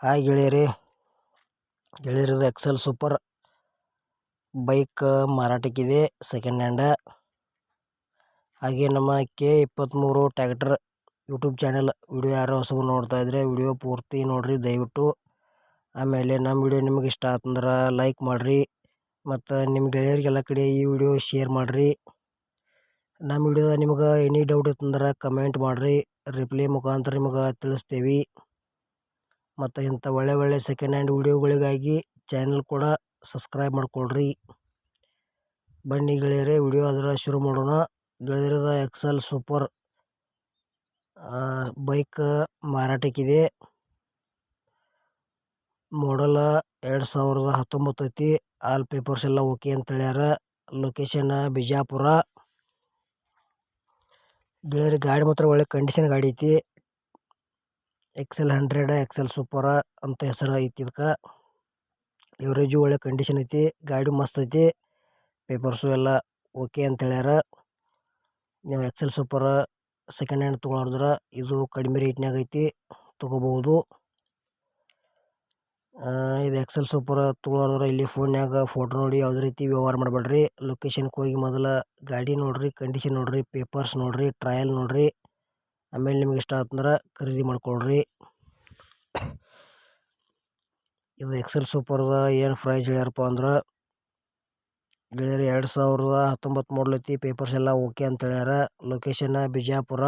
Hi ಗೆಳೆಯರದು Excel super bike ಮಾರಾಟಕ್ಕಿದೆ second hand. ಹಾಗೆ ನಮ್ಮ K23 tractor YouTube channel video ಯಾರು ಹೊಸಬರು ನೋಡ್ತಾ ಇದ್ರೆ ವಿಡಿಯೋ ಪೂರ್ತಿ ನೋಡ್ರಿ ದಯವಿಟ್ಟು. ಆಮೇಲೆ ನಮ್ಮ ವಿಡಿಯೋ ನಿಮಗೆ ಇಷ್ಟ ಆತಂದ್ರೆ ಲೈಕ್ ಮಾಡಿರಿ ಮತ್ತು ನಿಮ್ಮ ಗೆಳೆಯರಿಗೆಲ್ಲ ಕಡೆ ಈ ವಿಡಿಯೋ ಶೇರ್ ಮಾಡಿರಿ. ನಮ್ಮ ವಿಡಿಯೋದ ನಿಮಗೆ ಎನಿ ಡೌಟ್ ಇತ್ತಂದ್ರೆ ಕಮೆಂಟ್ ಮಾಡಿರಿ, ರಿಪ್ಲೈ ಮುಖಾಂತರ ನಿಮಗೆ ತಿಳಿಸ್ತೇವೆ. ಮತ್ತು ಇಂಥ ಒಳ್ಳೆ ಸೆಕೆಂಡ್ ಹ್ಯಾಂಡ್ ವಿಡಿಯೋಗಳಿಗಾಗಿ ಚಾನಲ್ ಕೂಡ ಸಬ್ಸ್ಕ್ರೈಬ್ ಮಾಡ್ಕೊಳ್ರಿ. ಬನ್ನಿ ಗೆಳೆಯರೇ ವಿಡಿಯೋ ಅದರ ಶುರು ಮಾಡೋಣ. ಗೆಳೆಯರದ ಎಕ್ಸೆಲ್ ಸೂಪರ್ ಬೈಕ್ ಮಾರಾಟಕ್ಕಿದೆ. ಮಾಡಲ್ 2019 ಐತಿ. ಆಲ್ ಪೇಪರ್ಸ್ ಎಲ್ಲ ಓಕೆ ಅಂತ ಹೇಳ್ಯಾರ. ಲೊಕೇಶನ್ ಬಿಜಾಪುರ. ಗೆಳೆಯರ ಗಾಡಿ ಮಾತ್ರ ಒಳ್ಳೆ ಕಂಡೀಷನ್ ಗಾಡಿ ಐತಿ. XL100 ಎಕ್ಸೆಲ್ ಸೂಪರ್ ಅಂತ ಹೆಸರು ಐತಿ. ಇದಕ್ಕೆ ಎವರೇಜು ಒಳ್ಳೆ ಕಂಡೀಷನ್ ಐತಿ. ಗಾಡಿ ಮಸ್ತ್ ಐತಿ. ಪೇಪರ್ಸು ಎಲ್ಲ ಓಕೆ ಅಂತ ಹೇಳ್ಯಾರ. ನೀವು ಎಕ್ಸೆಲ್ ಸೂಪರ್ ಸೆಕೆಂಡ್ ಹ್ಯಾಂಡ್ ತೊಗೊಳೋದ್ರ ಇದು ಕಡಿಮೆ ರೇಟ್ನಾಗ ಐತಿ, ತೊಗೋಬಹುದು. ಇದು ಎಕ್ಸೆಲ್ ಸೂಪರ್ ತೊಗೊಳೋದ್ರ ಇಲ್ಲಿ ಫೋನ್ಯಾಗ ಫೋಟೋ ನೋಡಿ ಯಾವುದೇ ರೀತಿ ವ್ಯವಹಾರ ಮಾಡಬೇಡ್ರಿ. ಲೊಕೇಶನ್ಗೆ ಹೋಗಿ ಮೊದಲ ಗಾಡಿ ನೋಡ್ರಿ, ಕಂಡೀಷನ್ ನೋಡ್ರಿ, ಪೇಪರ್ಸ್ ನೋಡ್ರಿ, ಟ್ರಯಲ್ ನೋಡ್ರಿ. ಆಮೇಲೆ ನಿಮ್ಗೆ ಇಷ್ಟ ಆತಂದ್ರೆ ಖರೀದಿ ಮಾಡ್ಕೊಳ್ರಿ. ಇದು ಎಕ್ಸೆಲ್ ಸೂಪರ್ದ ಏನು ಪ್ರೈಸ್ ಹೇಳ್ಯಾರಪ್ಪ ಅಂದ್ರೆ ಗೆಳೆಯರು 2019 ಮಾಡಲ್ ಐತಿ. ಪೇಪರ್ಸ್ ಎಲ್ಲ ಓಕೆ ಅಂತ ಹೇಳ್ಯಾರ. ಲೊಕೇಶನ್ ಬಿಜಾಪುರ.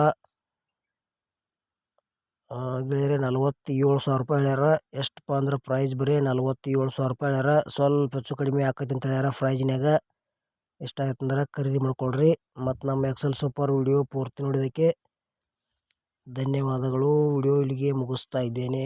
ಗೆಳೆಯರೆ 47,000 ರೂಪಾಯಿ ಹೇಳ್ಯಾರ. ಎಷ್ಟಪ್ಪ ಅಂದ್ರೆ ಪ್ರೈಸ್ ಬರೀ 47,000 ರೂಪಾಯಿ ಹೇಳ್ಯಾರ. ಸ್ವಲ್ಪ ಹೆಚ್ಚು ಕಡಿಮೆ ಆಕೈತಿ ಅಂತ ಹೇಳ್ಯಾರ ಪ್ರೈಜ್ನಾಗ. ಇಷ್ಟ ಆಯ್ತಂದ್ರೆ ಖರೀದಿ ಮಾಡ್ಕೊಳ್ರಿ. ಮತ್ತು ನಮ್ಮ ಎಕ್ಸೆಲ್ ಸೂಪರ್ ವಿಡಿಯೋ ಪೂರ್ತಿ ನೋಡಿದ್ದಕ್ಕೆ ಧನ್ಯವಾದಗಳು. ವಿಡಿಯೋ ಇಲ್ಲಿಗೆ ಮುಗಿಸ್ತಾ ಇದ್ದೇನೆ.